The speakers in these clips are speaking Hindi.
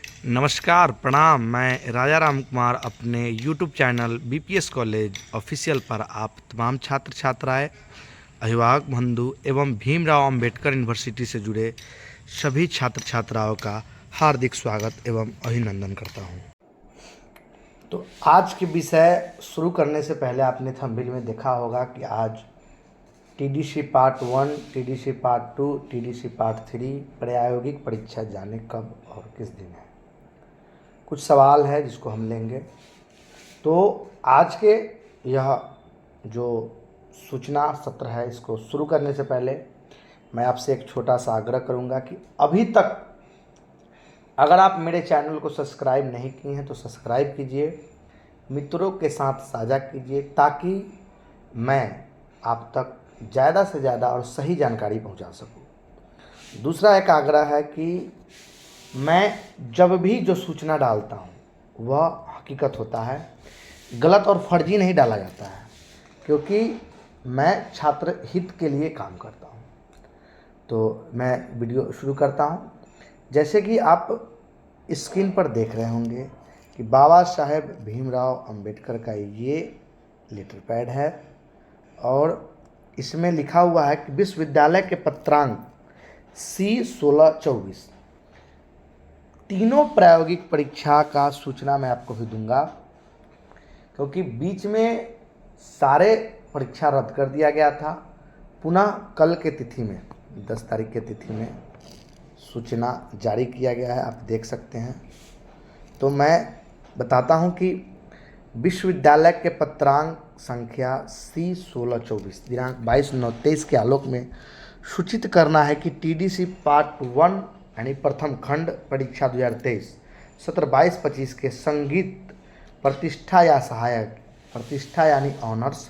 नमस्कार, प्रणाम। मैं राजा राम कुमार अपने YouTube channel BPS college official पर आप तमाम छात्र छात्राएं, अभिभावक बंधु एवं भीमराव अंबेडकर यूनिवर्सिटी से जुड़े सभी छात्र छात्राओं का हार्दिक स्वागत एवं अभिनंदन करता हूं। तो आज के विषय शुरू करने से पहले आपने थंबनेल में देखा होगा कि आज TDC part 1, TDC part 2, TDC part 3 प्रायोगिक परीक्षा जाने कब और किस दिन है। कुछ सवाल है जिसको हम लेंगे। तो आज के यह जो सूचना सत्र है, इसको शुरू करने से पहले मैं आपसे एक छोटा सा आग्रह करूंगा कि अभी तक अगर आप मेरे चैनल को सब्सक्राइब नहीं किए हैं तो सब्सक्राइब कीजिए, मित्रों के साथ साझा कीजिए, ताकि मैं आप तक ज़्यादा से ज़्यादा और सही जानकारी पहुंचा सकूं। दूसरा एक आग्रह है कि मैं जब भी जो सूचना डालता हूँ वह हकीकत होता है, गलत और फर्जी नहीं डाला जाता है, क्योंकि मैं छात्र हित के लिए काम करता हूँ। तो मैं वीडियो शुरू करता हूँ। जैसे कि आप स्क्रीन पर देख रहे होंगे कि बाबा साहेब भीमराव अंबेडकर का ये लेटर पैड है और इसमें लिखा हुआ है कि विश्वविद्यालय के पत्रांक C1624 तीनों प्रायोगिक परीक्षा का सूचना मैं आपको भी दूंगा, क्योंकि बीच में सारे परीक्षा रद्द कर दिया गया था। पुनः कल के तिथि में 10 तारीख के तिथि में सूचना जारी किया गया है, आप देख सकते हैं। तो मैं बताता हूं कि विश्वविद्यालय के पत्रांक संख्या C1624 दिनांक 22/9/23 के आलोक में सूचित करना है कि टीडीसी पार्ट 1 यानी प्रथम खंड परीक्षा 2023 सत्र 22-25 के संगीत प्रतिष्ठा या सहायक, प्रतिष्ठा यानी ऑनर्स,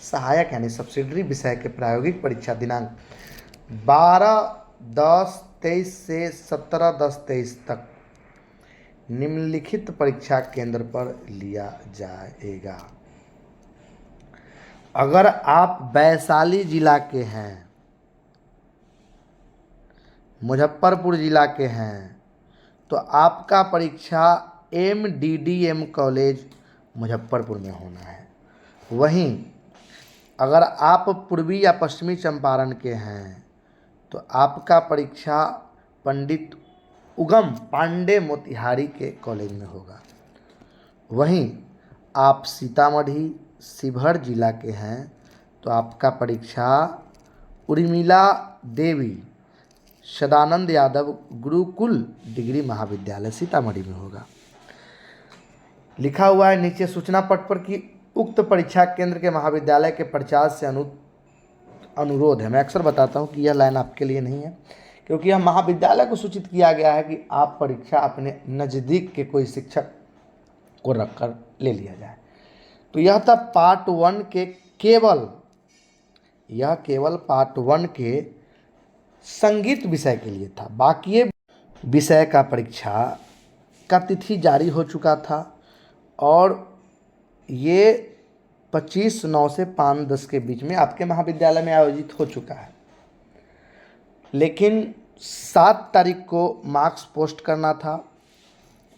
सहायक यानी सब्सिडरी विषय के प्रायोगिक परीक्षा दिनांक 12/10/23 से 17/10/23 तक निम्नलिखित परीक्षा केंद्र पर लिया जाएगा। अगर आप वैशाली जिला के हैं, मुजफ्फरपुर जिला के हैं, तो आपका परीक्षा MDDM कॉलेज मुजफ्फरपुर में होना है। वहीं अगर आप पूर्वी या पश्चिमी चंपारण के हैं तो आपका परीक्षा पंडित उगम पांडे मोतिहारी के कॉलेज में होगा। वहीं आप सीतामढ़ी शिवहर जिला के हैं तो आपका परीक्षा उर्मिला देवी सदानंद यादव गुरुकुल डिग्री महाविद्यालय सीतामढ़ी में होगा। लिखा हुआ है नीचे सूचना पट पर कि उक्त परीक्षा केंद्र के महाविद्यालय के प्रचार से अनुरोध है। मैं अक्सर बताता हूं कि यह लाइन आपके लिए नहीं है, क्योंकि यह महाविद्यालय को सूचित किया गया है कि आप परीक्षा अपने नज़दीक के कोई शिक्षक को रखकर ले लिया जाए। तो यह था पार्ट 1 के केवल पार्ट 1 के संगीत विषय के लिए था। बाकी विषय का परीक्षा का तिथि जारी हो चुका था और ये 25/9 से 5/10 के बीच में आपके महाविद्यालय में आयोजित हो चुका है। लेकिन 7 तारीख को मार्क्स पोस्ट करना था।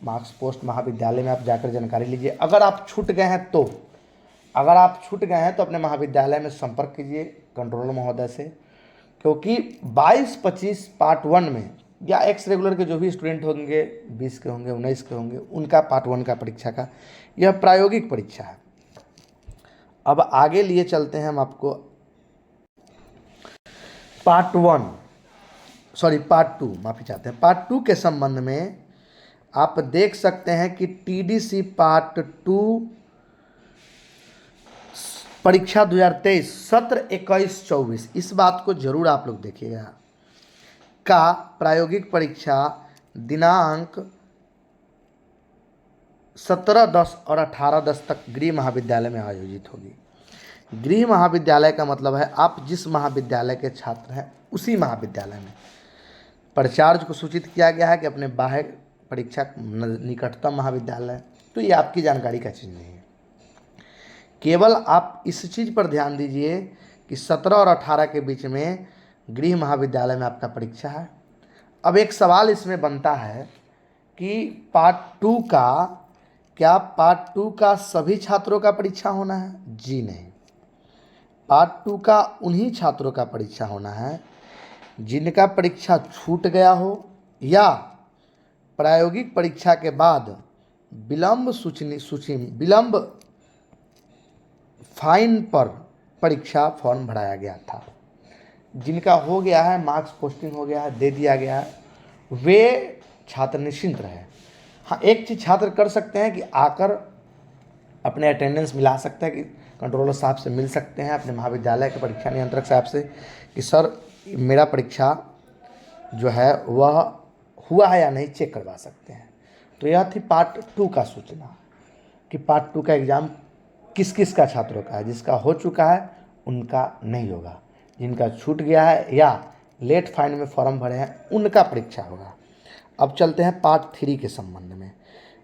मार्क्स पोस्ट महाविद्यालय में आप जाकर जानकारी लीजिए। अगर आप छूट गए हैं तो अपने महाविद्यालय में संपर्क कीजिए कंट्रोलर महोदय से, क्योंकि 22-25 पार्ट 1 में या एक्स रेगुलर के जो भी स्टूडेंट होंगे, 20 के होंगे, 19 के होंगे, उनका पार्ट 1 का परीक्षा का यह प्रायोगिक परीक्षा है। अब आगे लिए चलते हैं हम आपको पार्ट 2 माफ़ी चाहते हैं। पार्ट 2 के संबंध में आप देख सकते हैं कि टीडीसी पार्ट 2 परीक्षा 2023 सत्र 21-24, इस बात को जरूर आप लोग देखिएगा, का प्रायोगिक परीक्षा दिनांक 17/10 और 18/10 तक गृह महाविद्यालय में आयोजित होगी। गृह महाविद्यालय का मतलब है आप जिस महाविद्यालय के छात्र हैं उसी महाविद्यालय में। प्राचार्य को सूचित किया गया है कि अपने बाहर परीक्षा निकटतम महाविद्यालय, तो ये आपकी जानकारी का चीज़ नहीं है। केवल आप इस चीज़ पर ध्यान दीजिए कि 17 और 18 के बीच में गृह महाविद्यालय में आपका परीक्षा है। अब एक सवाल इसमें बनता है कि पार्ट टू का सभी छात्रों का परीक्षा होना है? जी नहीं। पार्ट टू का उन्हीं छात्रों का परीक्षा होना है जिनका परीक्षा छूट गया हो या प्रायोगिक परीक्षा के बाद विलंब फाइन पर परीक्षा फॉर्म भराया गया था। जिनका हो गया है, मार्क्स पोस्टिंग हो गया है, दे दिया गया है, वे छात्र निश्चिंत रहे। हाँ, एक चीज़ छात्र कर सकते हैं कि आकर अपने अटेंडेंस मिला सकते हैं, कि कंट्रोलर साहब से मिल सकते हैं, अपने महाविद्यालय के परीक्षा नियंत्रक साहब से, कि सर मेरा परीक्षा जो है वह हुआ है या नहीं, चेक करवा सकते हैं। तो यह थी पार्ट टू का सूचना कि पार्ट टू का एग्ज़ाम किस किस का छात्रों का है। जिसका हो चुका है उनका नहीं होगा, जिनका छूट गया है या लेट फाइन में फॉर्म भरे हैं उनका परीक्षा होगा। अब चलते हैं पार्ट थ्री के संबंध में।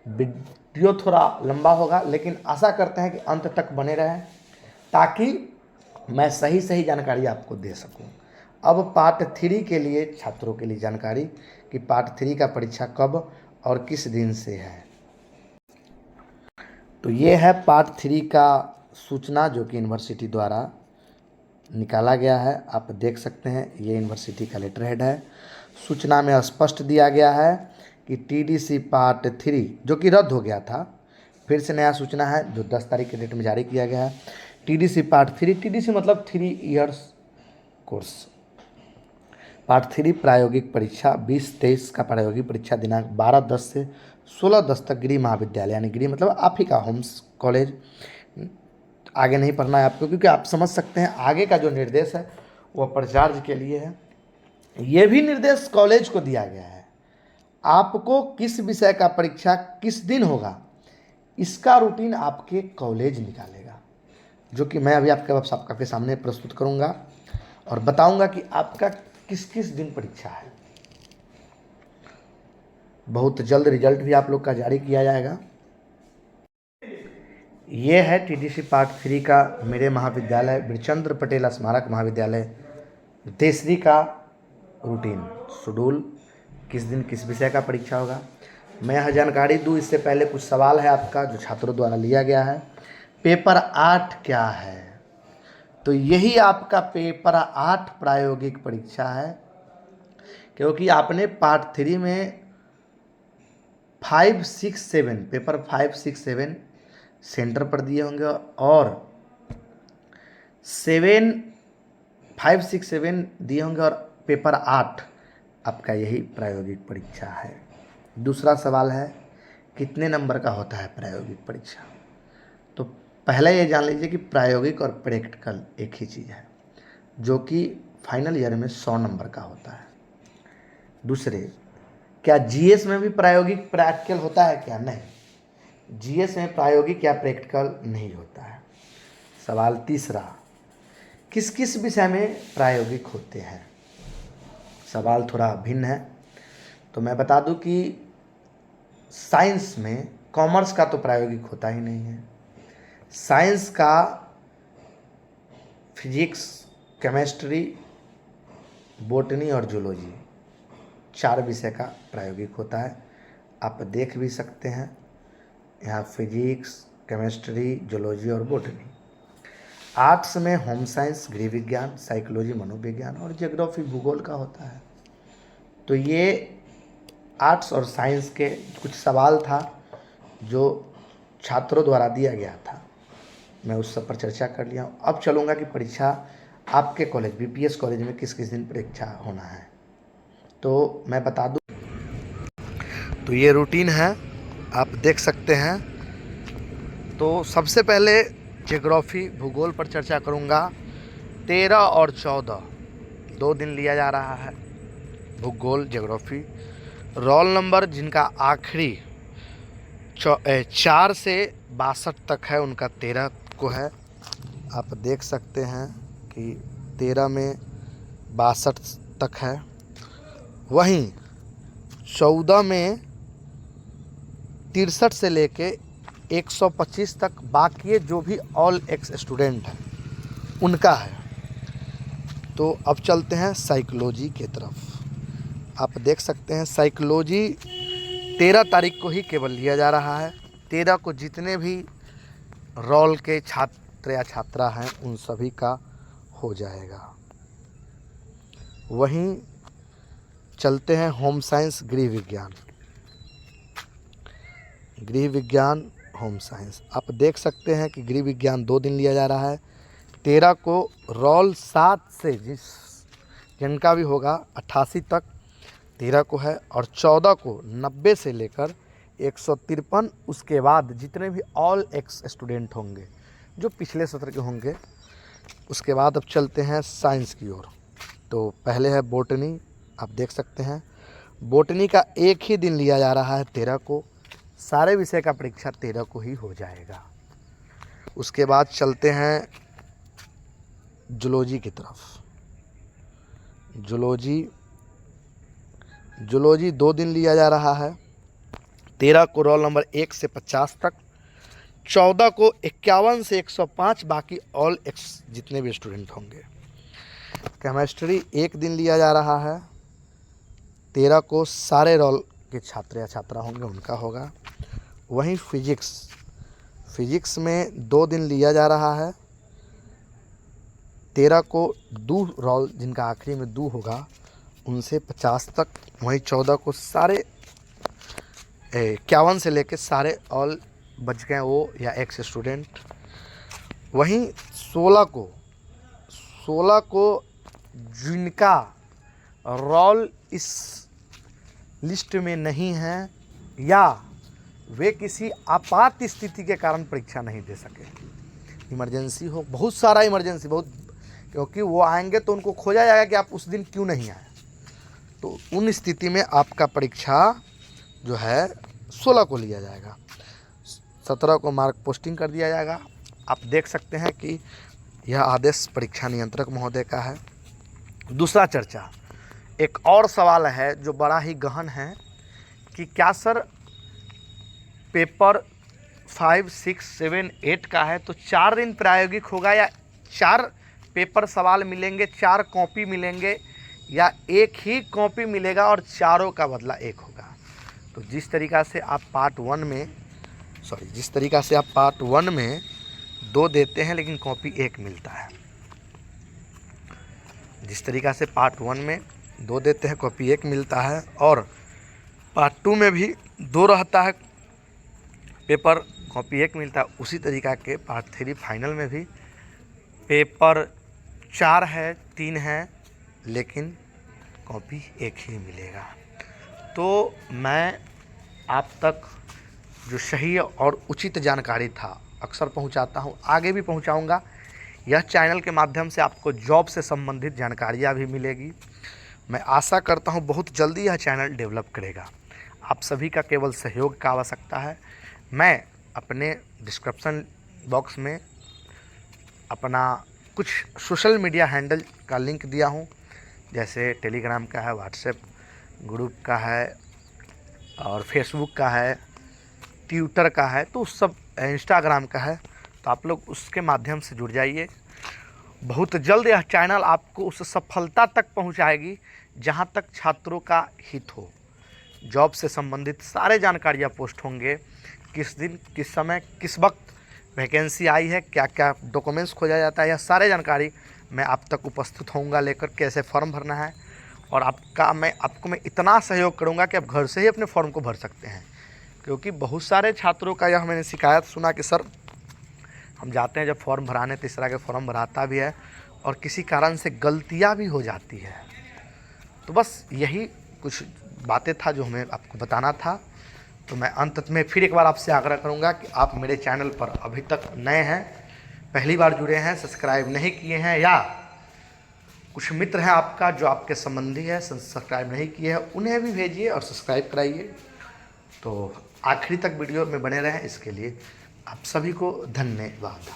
वीडियो थोड़ा लंबा होगा, लेकिन आशा करते हैं कि अंत तक बने रहें ताकि मैं सही जानकारी आपको दे सकूं। अब पार्ट थ्री के लिए छात्रों के लिए जानकारी कि पार्ट थ्री का परीक्षा कब और किस दिन से है। तो ये है पार्ट थ्री का सूचना जो कि यूनिवर्सिटी द्वारा निकाला गया है। आप देख सकते हैं, ये यूनिवर्सिटी का लेटर हेड है। सूचना में स्पष्ट दिया गया है कि टीडीसी पार्ट थ्री जो कि रद्द हो गया था, फिर से नया सूचना है जो 10 तारीख के डेट में जारी किया गया है। टीडीसी पार्ट थ्री, टीडीसी मतलब 3 इयर्स कोर्स। पार्ट थ्री प्रायोगिक परीक्षा 20-23 का प्रायोगिक परीक्षा दिनांक 12/10 से 16/10 तक गृह महाविद्यालय, यानी गृह मतलब आप ही का होम्स कॉलेज। आगे नहीं पढ़ना है आपको, क्योंकि आप समझ सकते हैं आगे का जो निर्देश है वह प्रचार्य के लिए है। ये भी निर्देश कॉलेज को दिया गया है, आपको किस विषय का परीक्षा किस दिन होगा इसका रूटीन आपके कॉलेज निकालेगा, जो कि मैं अभी आपके सामने प्रस्तुत करूंगा और बताऊंगा कि आपका किस किस दिन परीक्षा है। बहुत जल्द रिजल्ट भी आप लोग का जारी किया जाएगा। ये है टीडीसी पार्ट थ्री का मेरे महाविद्यालय बिरचंद्र पटेल स्मारक महाविद्यालय तेसरी का रूटीन शेड्यूल, किस दिन किस विषय का परीक्षा होगा। मैं यह जानकारी दूँ इससे पहले कुछ सवाल है आपका जो छात्रों द्वारा लिया गया है। पेपर 8 क्या है? तो यही आपका पेपर 8 प्रायोगिक परीक्षा है, क्योंकि आपने पार्ट थ्री में 5, 6, 7 पेपर 5, 6, 7 सेंटर पर दिए होंगे और 5, 6, 7 दिए होंगे और पेपर 8 आपका यही प्रायोगिक परीक्षा है। दूसरा सवाल है कितने नंबर का होता है प्रायोगिक परीक्षा? तो पहले ये जान लीजिए कि प्रायोगिक और प्रैक्टिकल एक ही चीज़ है, जो कि फाइनल ईयर में 100 नंबर का होता है। दूसरे, क्या जीएस में भी प्रायोगिक प्रैक्टिकल होता है क्या? नहीं, जीएस में प्रायोगिक या प्रैक्टिकल नहीं होता है। सवाल तीसरा, किस किस विषय में प्रायोगिक होते हैं? सवाल थोड़ा भिन्न है, तो मैं बता दूं कि साइंस में, कॉमर्स का तो प्रायोगिक होता ही नहीं है। साइंस का फिजिक्स, केमिस्ट्री, बॉटनी और जूलॉजी 4 विषय का प्रायोगिक होता है। आप देख भी सकते हैं यहाँ फिजिक्स, केमिस्ट्री, जूलॉजी और बॉटनी। आर्ट्स में होम साइंस, गृह विज्ञान, साइकोलॉजी, मनोविज्ञान और ज्योग्राफी भूगोल का होता है। तो ये आर्ट्स और साइंस के कुछ सवाल था जो छात्रों द्वारा दिया गया था, मैं उस सब पर चर्चा कर लिया हूँ। अब चलूँगा कि परीक्षा आपके कॉलेज बीपीएस कॉलेज में किस किस दिन परीक्षा होना है। तो मैं बता दूँ, तो ये रूटीन है, आप देख सकते हैं। तो सबसे पहले ज्योग्राफी भूगोल पर चर्चा करूँगा। 13 और 14 2 दिन लिया जा रहा है भूगोल ज्योग्राफी। रोल नंबर जिनका आखिरी 4 से 62 तक है उनका 13 को है। आप देख सकते हैं कि 13 में 62 तक है। वहीं 14 में 63 से लेके 125 तक बाकी जो भी ऑल एक्स स्टूडेंट हैं उनका है। तो अब चलते हैं साइकोलॉजी के तरफ। आप देख सकते हैं साइकोलॉजी 13 तारीख को ही केवल लिया जा रहा है। 13 को जितने भी रोल के छात्र या छात्रा हैं उन सभी का हो जाएगा। वहीं चलते हैं होम साइंस गृह विज्ञान। गृह विज्ञान होम साइंस आप देख सकते हैं कि गृह विज्ञान 2 दिन लिया जा रहा है। 13 को रोल 7 से जिनका भी होगा 88 तक 13 को है, और 14 को 90 से लेकर 153, उसके बाद जितने भी ऑल एक्स स्टूडेंट होंगे जो पिछले सत्र के होंगे। उसके बाद अब चलते हैं साइंस की ओर। तो पहले है बॉटनी। आप देख सकते हैं बॉटनी का एक ही दिन लिया जा रहा है 13 को। सारे विषय का परीक्षा 13 को ही हो जाएगा। उसके बाद चलते हैं जूलॉजी की तरफ। जूलॉजी 2 दिन लिया जा रहा है। 13 को रोल नंबर 1 से 50 तक, 14 को 51 से 105 बाकी ऑल एक्स जितने भी स्टूडेंट होंगे। केमिस्ट्री 1 दिन लिया जा रहा है। 13 को सारे रोल के छात्र या छात्रा होंगे उनका होगा। वहीं फिजिक्स में 2 दिन लिया जा रहा है। 13 को 2 रोल जिनका आखिरी में 2 होगा उनसे 50 तक। वहीं 14 को सारे 51 से लेकर सारे ऑल बच गए वो या एक्स स्टूडेंट। वहीं 16 को जिनका रोल इस लिस्ट में नहीं है या वे किसी आपात स्थिति के कारण परीक्षा नहीं दे सके, इमरजेंसी हो, बहुत सारा इमरजेंसी, क्योंकि वो आएंगे तो उनको खोजा जाएगा कि आप उस दिन क्यों नहीं आए। तो उन स्थिति में आपका परीक्षा जो है 16 को लिया जाएगा। 17 को मार्क पोस्टिंग कर दिया जाएगा। आप देख सकते हैं कि यह आदेश परीक्षा नियंत्रक महोदय का है। दूसरा चर्चा, एक और सवाल है जो बड़ा ही गहन है कि क्या सर पेपर 5, 6, 7, 8 का है तो 4 दिन प्रायोगिक होगा या 4 पेपर सवाल मिलेंगे, 4 कॉपी मिलेंगे, या एक ही कॉपी मिलेगा और चारों का बदला 1 होगा। तो जिस तरीक़ा से आप पार्ट 1 में 2 देते हैं लेकिन कॉपी 1 मिलता है, जिस तरीक़ा से पार्ट 1 में 2 देते हैं कॉपी 1 मिलता है, और पार्ट 2 में भी 2 रहता है पेपर कॉपी 1 मिलता है, उसी तरीक़ा के पार्ट 3 फाइनल में भी पेपर 4 है, 3 है, लेकिन कॉपी 1 ही मिलेगा। तो मैं आप तक जो सही और उचित जानकारी था अक्सर पहुंचाता हूं, आगे भी पहुंचाऊंगा। यह चैनल के माध्यम से आपको जॉब से संबंधित जानकारियां भी मिलेगी। मैं आशा करता हूं बहुत जल्दी यह चैनल डेवलप करेगा। आप सभी का केवल सहयोग का आवश्यकता है। मैं अपने डिस्क्रिप्शन बॉक्स में अपना कुछ सोशल मीडिया हैंडल का लिंक दिया हूं, जैसे टेलीग्राम का है, व्हाट्सएप ग्रुप का है, और फेसबुक का है, ट्विटर का है, तो सब इंस्टाग्राम का है। तो आप लोग उसके माध्यम से जुड़ जाइए। बहुत जल्द यह चैनल आपको उस सफलता तक पहुंचाएगी जहां तक छात्रों का हित हो। जॉब से संबंधित सारे जानकारियाँ पोस्ट होंगे, किस दिन, किस समय, किस वक्त वैकेंसी आई है, क्या क्या डॉक्यूमेंट्स खोजा जाता है, यह सारे जानकारी मैं आप तक उपस्थित होऊंगा लेकर, कैसे फॉर्म भरना है। और आपको मैं इतना सहयोग करूंगा कि आप घर से ही अपने फॉर्म को भर सकते हैं। क्योंकि बहुत सारे छात्रों का यह मैंने शिकायत सुना कि सर हम जाते हैं जब फॉर्म भराने, तो इस तरह के फॉर्म भराता भी है और किसी कारण से गलतियां भी हो जाती है। तो बस यही कुछ बातें था जो हमें आपको बताना था। तो मैं अंत में फिर एक बार आपसे आग्रह करूंगा कि आप मेरे चैनल पर अभी तक नए हैं, पहली बार जुड़े हैं, सब्सक्राइब नहीं किए हैं, या कुछ मित्र हैं आपका जो आपके संबंधी है सब्सक्राइब नहीं किए हैं, उन्हें भी भेजिए और सब्सक्राइब कराइए। तो आखिरी तक वीडियो में बने रहें, इसके लिए आप सभी को धन्यवाद।